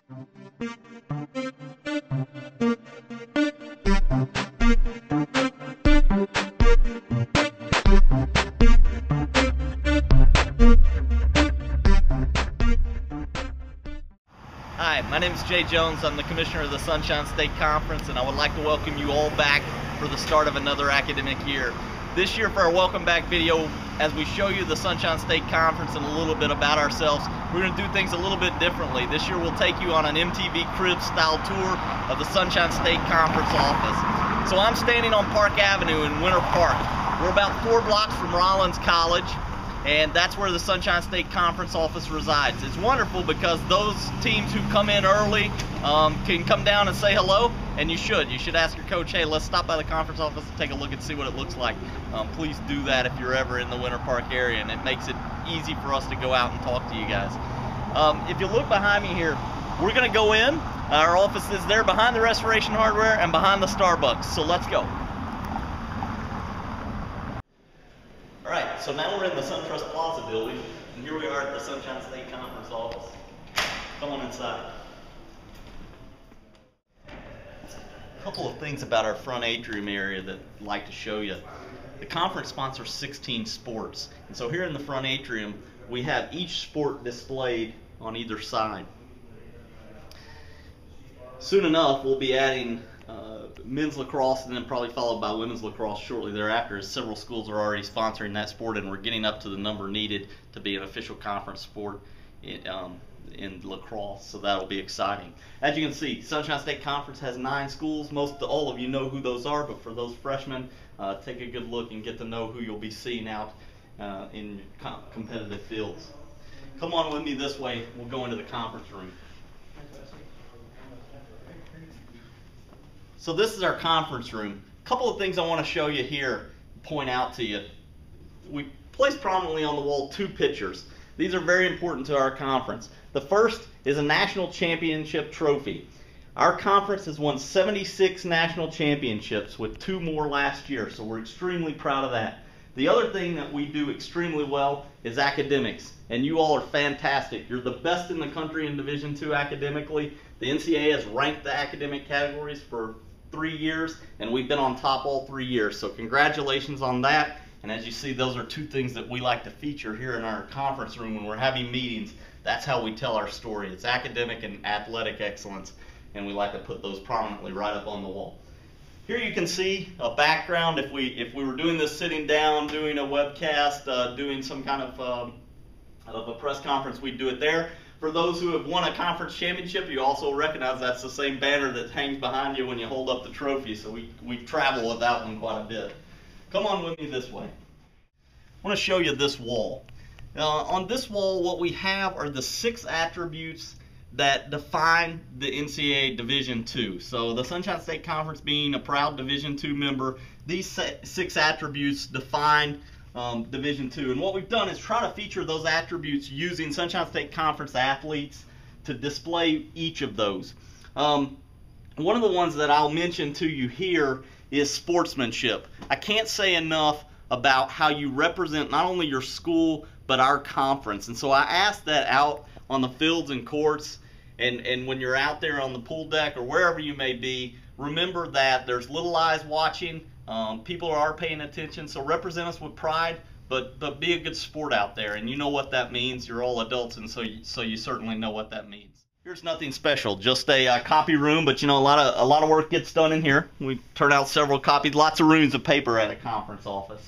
Hi, my name is Jay Jones. I'm the Commissioner of the Sunshine State Conference, and I would like to welcome you all back for the start of another academic year. This year, for our welcome back video, as we show you the Sunshine State Conference and a little bit about ourselves, we're going to do things a little bit differently. This year we'll take you on an MTV Cribs style tour of the Sunshine State Conference office. So I'm standing on Park Avenue in Winter Park. We're about 4 blocks from Rollins College, and that's where the Sunshine State Conference office resides. It's wonderful because those teams who come in early can come down and say hello, and you should. You should ask your coach, hey, let's stop by the conference office and take a look and see what it looks like. Please do that if you're ever in the Winter Park area, and it makes it easy for us to go out and talk to you guys. If you look behind me here, we're going to go in. Our office is there behind the Restoration Hardware and behind the Starbucks, so let's go. Alright, so now we're in the SunTrust Plaza building, and here we are at the Sunshine State Conference office. Come on inside. A couple of things about our front atrium area that I'd like to show you. The conference sponsors 16 sports, and so here in the front atrium, we have each sport displayed on either side. Soon enough, we'll be adding men's lacrosse, and then probably followed by women's lacrosse shortly thereafter, as several schools are already sponsoring that sport, and we're getting up to the number needed to be an official conference sport in lacrosse, so that'll be exciting. As you can see, Sunshine State Conference has 9 schools. All of you know who those are, but for those freshmen, take a good look and get to know who you'll be seeing out in competitive fields. Come on with me this way, we'll go into the conference room. So this is our conference room. A couple of things I want to show you here, point out to you. We placed prominently on the wall 2 pictures. These are very important to our conference. The first is a national championship trophy. Our conference has won 76 national championships, with 2 more last year, so we're extremely proud of that. The other thing that we do extremely well is academics, and you all are fantastic. You're the best in the country in Division II academically. The NCAA has ranked the academic categories for 3 years, and we've been on top all 3 years, so congratulations on that. And as you see, those are 2 things that we like to feature here in our conference room when we're having meetings. That's how we tell our story. It's academic and athletic excellence, and we like to put those prominently right up on the wall. Here you can see a background. If we were doing this sitting down, doing a webcast, doing some kind of a press conference, we'd do it there. For those who have won a conference championship, you also recognize that's the same banner that hangs behind you when you hold up the trophy, so we travel with that one quite a bit. Come on with me this way. I want to show you this wall. On this wall, what we have are the 6 attributes that define the NCAA Division II. So the Sunshine State Conference being a proud Division II member, these 6 attributes define Division II. And what we've done is try to feature those attributes using Sunshine State Conference athletes to display each of those. One of the ones that I'll mention to you here is sportsmanship. I can't say enough about how you represent not only your school but our conference, and so I asked that out on the fields and courts, and when you're out there on the pool deck or wherever you may be, remember that there's little eyes watching. People are paying attention, so represent us with pride, but be a good sport out there, and you know what that means. You're all adults, and so you certainly know what that means. Here's nothing special, just a copy room, but you know, a lot of work gets done in here. We turn out several copies, lots of reams of paper at a conference office.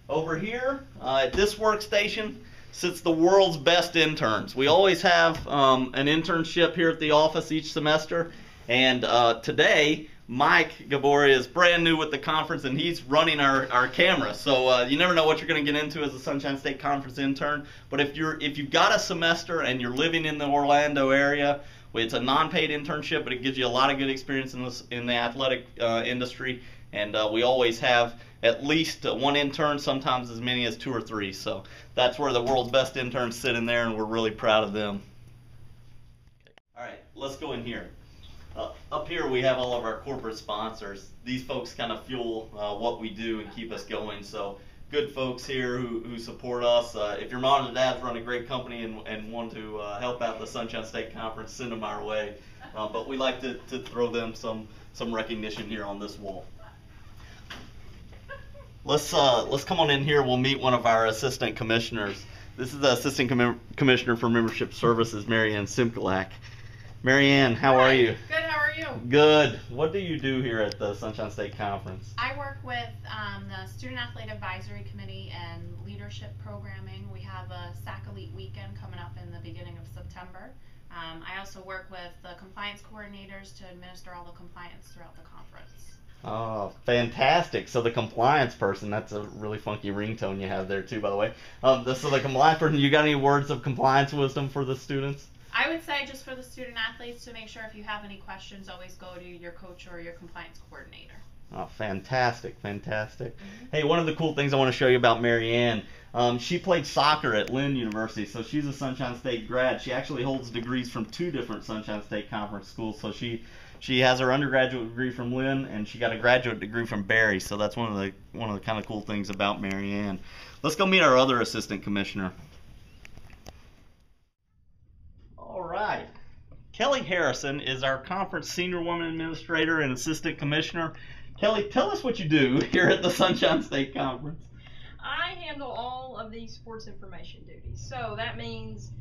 Over here at this workstation sits the world's best interns. We always have an internship here at the office each semester, and today Mike Gaboria is brand new with the conference, and he's running our camera. So you never know what you're going to get into as a Sunshine State Conference intern. But if you've got a semester and you're living in the Orlando area, it's a non-paid internship, but it gives you a lot of good experience in the athletic industry. And we always have at least 1 intern, sometimes as many as 2 or 3. So that's where the world's best interns sit in there, and we're really proud of them. All right, let's go in here. Up here we have all of our corporate sponsors. These folks kind of fuel what we do and keep us going. So good folks here who support us. If your mom and dad's run a great company and want to help out the Sunshine State Conference, send them our way. But we like to throw them some recognition here on this wall. Let's come on in here. We'll meet one of our assistant commissioners. This is the assistant commissioner for membership services, Marianne Simkalak. Marianne, how are you? Good, how are you? Good. What do you do here at the Sunshine State Conference? I work with the Student Athlete Advisory Committee and leadership programming. We have a SAC Elite weekend coming up in the beginning of September. I also work with the compliance coordinators to administer all the compliance throughout the conference. Oh, fantastic. So the compliance person, that's a really funky ringtone you have there too, by the way. So the compliance person, you got any words of compliance wisdom for the students? I would say just for the student athletes to make sure if you have any questions, always go to your coach or your compliance coordinator. Oh, fantastic, fantastic. Hey, one of the cool things I want to show you about Marianne, she played soccer at Lynn University, so she's a Sunshine State grad. She actually holds degrees from 2 different Sunshine State Conference schools, so she has her undergraduate degree from Lynn, and she got a graduate degree from Barry, so that's one of the kind of cool things about Marianne. Let's go meet our other assistant commissioner. All right. Kelly Harrison is our conference senior woman administrator and assistant commissioner. Kelly, tell us what you do here at the Sunshine State Conference. I handle all of the sports information duties. So that means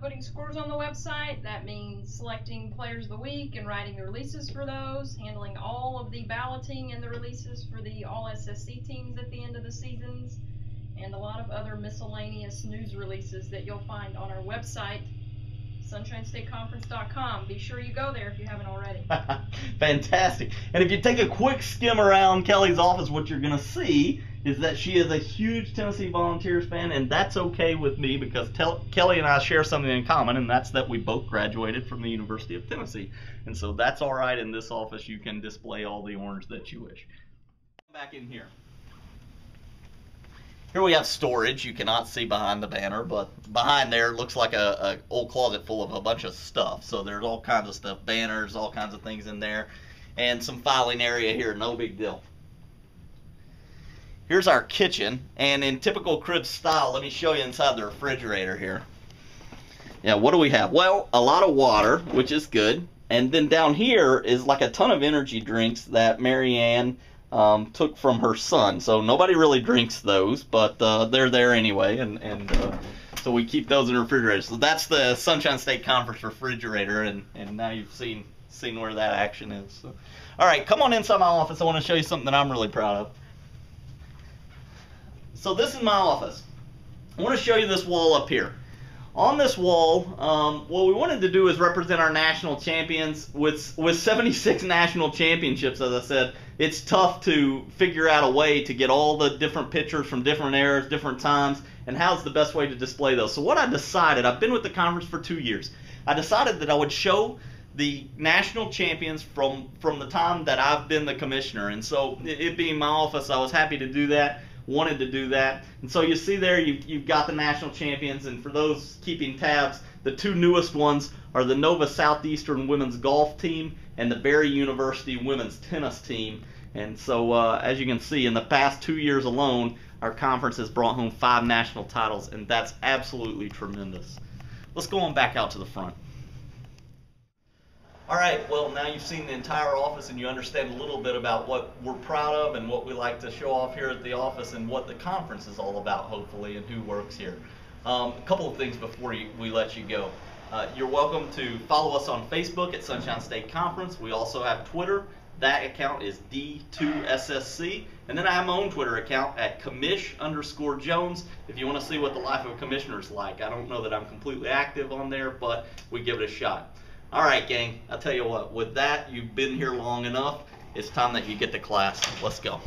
putting scores on the website. That means selecting players of the week and writing the releases for those, handling all of the balloting and the releases for the all SSC teams at the end of the seasons, and a lot of other miscellaneous news releases that you'll find on our website, sunshinestateconference.com. Be sure you go there if you haven't already. Fantastic. And if you take a quick skim around Kelly's office, what you're going to see is that she is a huge Tennessee Volunteers fan, and that's okay with me because Kelly and I share something in common, and that's that we both graduated from the University of Tennessee. And so that's all right. In this office, you can display all the orange that you wish. Back in here. Here we have storage. You cannot see behind the banner, but behind there it looks like a old closet full of a bunch of stuff. So there's all kinds of stuff, banners, all kinds of things in there, and some filing area here, no big deal. Here's our kitchen, and in typical crib style, let me show you inside the refrigerator here. Yeah, what do we have? Well, a lot of water, which is good, and then down here is like a ton of energy drinks that Marianne took from her son. So nobody really drinks those, but they're there anyway, and so we keep those in the refrigerator. So that's the Sunshine State Conference refrigerator, and now you've seen where that action is. So, all right, come on inside my office. I want to show you something that I'm really proud of. So this is my office. I want to show you this wall up here. On this wall, what we wanted to do is represent our national champions. With 76 national championships, as I said, it's tough to figure out a way to get all the different pictures from different eras, different times, and how's the best way to display those. So what I decided, I've been with the conference for 2 years, I decided that I would show the national champions from the time that I've been the commissioner. And so it being my office, I was happy to do that. Wanted to do that. And so you see there you've got the national champions, and for those keeping tabs, the 2 newest ones are the Nova Southeastern women's golf team and the Barry University women's tennis team. And so as you can see, in the past 2 years alone, our conference has brought home 5 national titles, and that's absolutely tremendous. Let's go on back out to the front. All right, well, now you've seen the entire office and you understand a little bit about what we're proud of and what we like to show off here at the office and what the conference is all about, hopefully, and who works here. A couple of things before we let you go. You're welcome to follow us on Facebook at Sunshine State Conference. We also have Twitter. That account is D2SSC. And then I have my own Twitter account at commish_Jones if you want to see what the life of a commissioner is like. I don't know that I'm completely active on there, but we give it a shot. All right, gang, I'll tell you what, with that, you've been here long enough. It's time that you get to class. Let's go.